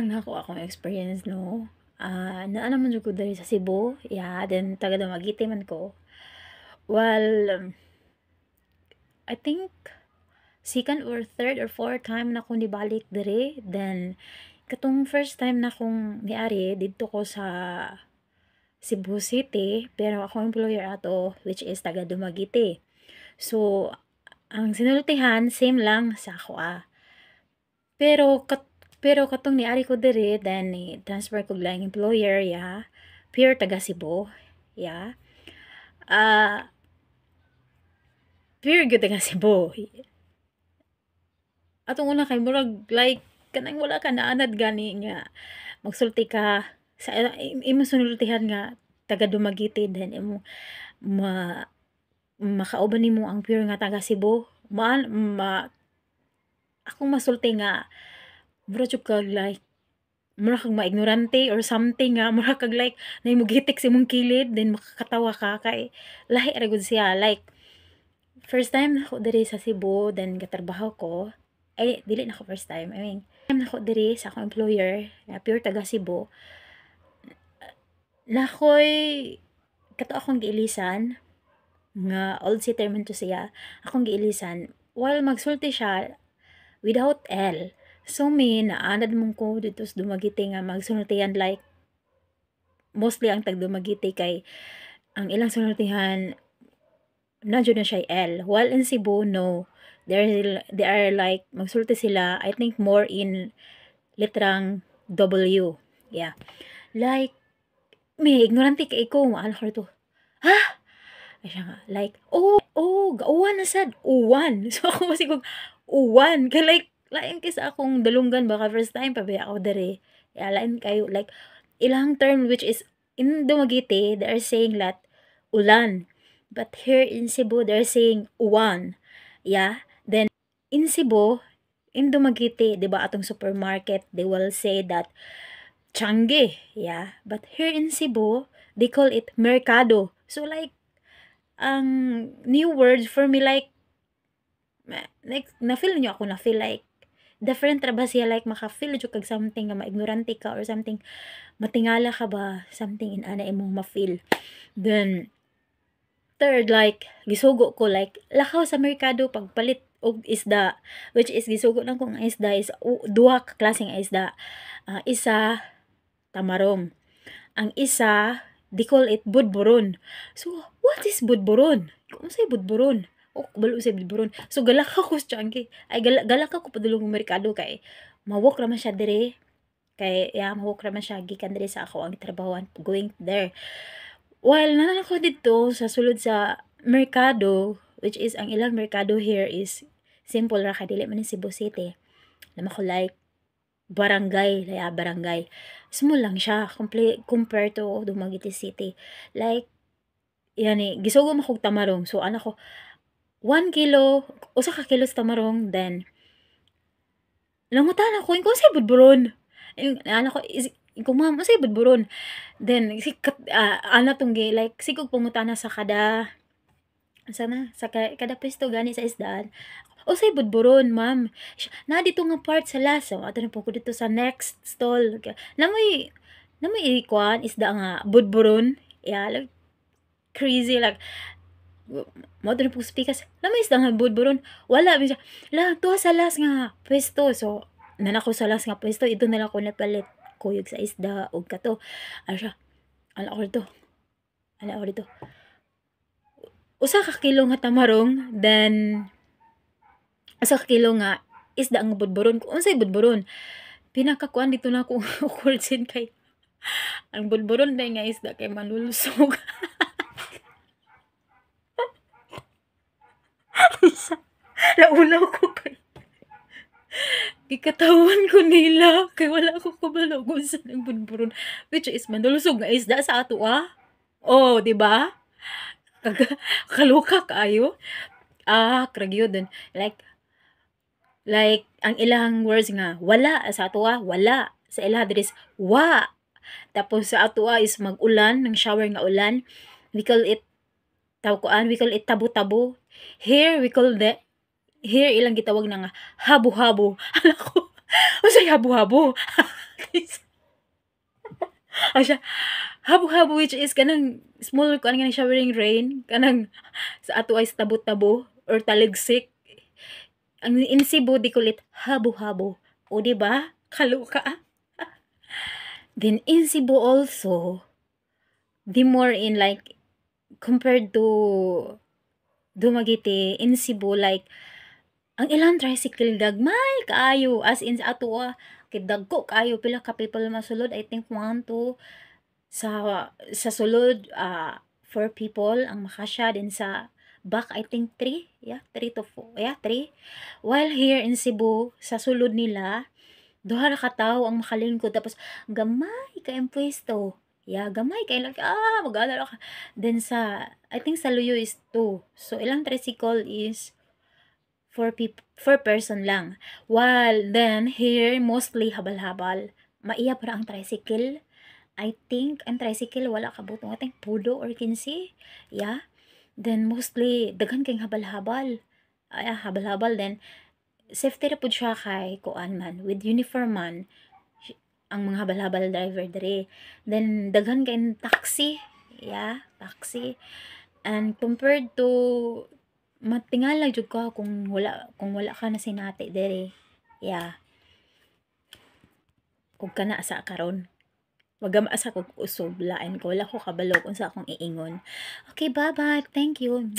Nako akong experience no. Naa naman jud ko diri sa Cebu, yeah, then taga Dumaguete man ko. Well, I think second or third or fourth time na ko nibalik diri, then katong first time na kong niari didto ko sa Cebu City, pero akong employer ato which is taga Dumaguete. So, ang sinultihan same lang sa ako. Pero katong niari ko diri then ni-transfer ko lang employer, yeah. Pure taga Cebu, yeah. Pure gyud taga Cebu. Atong una kay murag like kanang wala ka naanad gani nga magsulti ka sa imong sinultihan nga taga Dumaguete then makauban nimo ang pure nga taga Cebu. Akong masulti nga mura jud ka like mura kang maignorante or something nga mura kag like nahimugitik sa imong kilid then makakatawa ka kay lahi ra gud siya like first time ako diri sa Cebu then gatrabaho ko ay dili na ako first time I mean time na ako diri sa akong employer na pure taga Cebu nakoy kato akong giilisan nga old city man to siya akong giilisan while magsulti siya without L. So me, naanad mong ko dito sa Dumaguete nga magsunultihan like mostly ang tag Dumaguete kay ang ilang sunultihan nandiyo na siya L. While in Cebu, no. They are like, magsulti sila, I think more in litrang W. Yeah. Like, may ignorante kay ko, ano ko to? Ha? Ay siya nga, like, gauwan na sad, uwan. So ako masigog, uwan. Kaya like, lain kaysa akong dalunggan baka first time pa ba ako dere. Yeah, lain kayo like ilang term which is in Dumaguete they are saying that ulan. But here in Cebu they're saying uwan. Yeah. Then in Cebu, in Dumaguete, 'di ba atong supermarket, they will say that Changi. Yeah. But here in Cebu, they call it mercado. So like ang new word for me like na-feel niyo ako na-feel like different ra ba siya like maka-feel jud kag something nga maignorante ka or something matingala ka ba something in ana imong ma-feel. Then third like gisugo ko like lakaw sa merkado pagpalit og isda which is gisugo lang kung isda is duha ka klaseng isda. Isa tamarong. Ang isa they call it budburon. So what is budburon? Kung say budburon? O kabalo sa budburon. So galak ako sa Changi. Ay galak ako padulong merkado kay mawok ra man siya dire. Kay mawok ra man siya gikan dire sa ako ang trabahoan going there. While nanan ako dito sa sulod sa merkado which is ang ilang merkado here is simple ra kay dili man ni Cebu City. Naman ko like barangay, barangay. Small lang siya compared to Dumaguete City. Like yani gisugo mo kog tamarong. So ana ko 1 kilo, usa ka kilos tamarong, then langutan ako kung say budburon. Ano ko kung ma'am say budburon. Then ana tong like sigog pangutana sa kada pwesto gani sa isdaan. O say budburon, ma'am. Na dito nga part sa lasa. Ato na po ko dito sa next stall. Namoy ikwan isda nga budburon. Yeah, like crazy like mo din po speakers lamay isda nga budburon wala biya la to sa las nga pwesto so nanako sa las nga pwesto ito na lang ko napalit kuyog sa isda og kato asya ala ko dito usa ka kilo nga tamarong then usa ka kilo nga isda nga budburon kung unsay budburon pinakakuan dito na ko kursin kay ang budburon day nga isda kay manulusog. Naulaw ko kay gikatawan ko nila kay wala ko kabalo kung saan ang budburon which is manulusog nga isda sa ato oh di ba kaluka kaayo kragyo dun like ang ilang words nga wala sa ato wala sa ilaha diri is wa tapos sa ato is mag-ulan ng shower nga ulan we call it tabo-tabo. Here ilang gitawag na nga habo-habo. Ala ko, unsay habo-habo? Siya, habo-habo which is kanang small ko nga showering rain, kanang sa ato ay tabo-tabo or taligsik. Ang in Cebu di kulit habo-habo. O di ba? Kaluka. Then in Cebu also, the more in like compared to Dumaguete in Cebu like ang ilang tricycle gagmay kaayo as in sa ato kay dagko kaayo pila ka people masulod I think 1 2 sa sulod 4 people ang makasya din sa back I think 3 yeah 3 to 4 yeah 3 while here in Cebu sa sulod nila duha ra ka tawo ang makalingkod tapos gamay kay ang pwesto. Yeah, gamay kay lang magana ra ka. Then sa I think sa Luyo is 2. So ilang tricycle is 4 person lang. While then here mostly habal-habal. Maiya para ang tricycle. I think ang tricycle wala ka butong I think pudo or 15. Yeah. Then mostly daghan kay habal-habal. Ay habal-habal then safety ra pud siya kay kuan man with uniform man ang mga habal-habal driver dere. Then daghan kay taxi, yeah, taxi. And compared to matingala jud ka kung wala ka na sinati dere. Yeah. Ug kana sa karon. Magama sa kog usog lain ko wala ko kabalo kung sa akong iingon. Okay, bye-bye. Thank you.